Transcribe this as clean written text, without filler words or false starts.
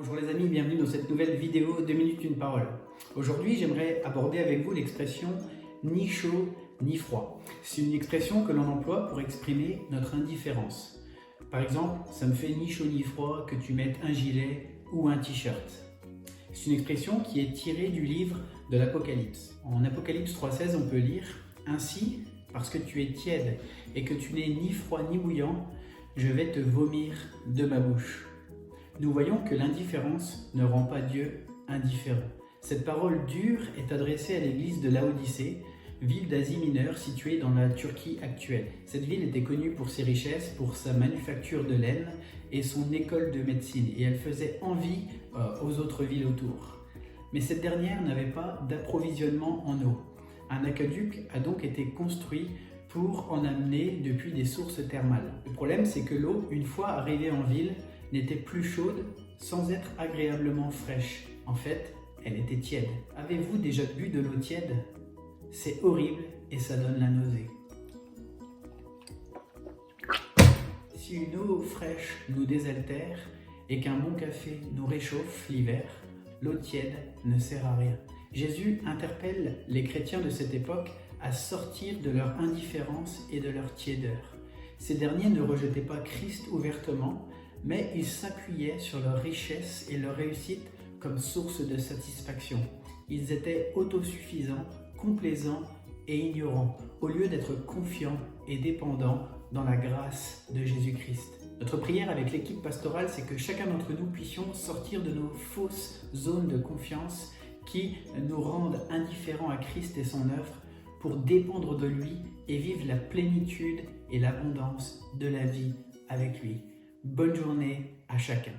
Bonjour les amis, bienvenue dans cette nouvelle vidéo 2 minutes une parole. Aujourd'hui, j'aimerais aborder avec vous l'expression ni chaud ni froid. C'est une expression que l'on emploie pour exprimer notre indifférence. Par exemple, ça me fait ni chaud ni froid que tu mettes un gilet ou un t-shirt. C'est une expression qui est tirée du livre de l'Apocalypse. En Apocalypse 3,16, on peut lire « Ainsi, parce que tu es tiède et que tu n'es ni froid ni bouillant, je vais te vomir de ma bouche. » Nous voyons que l'indifférence ne rend pas Dieu indifférent. Cette parole dure est adressée à l'église de Laodicée, ville d'Asie mineure située dans la Turquie actuelle. Cette ville était connue pour ses richesses, pour sa manufacture de laine et son école de médecine, et elle faisait envie aux autres villes autour. Mais cette dernière n'avait pas d'approvisionnement en eau. Un aqueduc a donc été construit pour en amener depuis des sources thermales. Le problème, c'est que l'eau, une fois arrivée en ville, n'était plus chaude sans être agréablement fraîche. En fait, elle était tiède. Avez-vous déjà bu de l'eau tiède? C'est horrible et ça donne la nausée. Si une eau fraîche nous désaltère et qu'un bon café nous réchauffe l'hiver, l'eau tiède ne sert à rien. Jésus interpelle les chrétiens de cette époque à sortir de leur indifférence et de leur tiédeur. Ces derniers ne rejetaient pas Christ ouvertement, mais ils s'appuyaient sur leur richesse et leur réussite comme source de satisfaction. Ils étaient autosuffisants, complaisants et ignorants, au lieu d'être confiants et dépendants dans la grâce de Jésus-Christ. Notre prière avec l'équipe pastorale, c'est que chacun d'entre nous puissions sortir de nos fausses zones de confiance qui nous rendent indifférents à Christ et son œuvre pour dépendre de lui et vivre la plénitude et l'abondance de la vie avec lui. Bonne journée à chacun.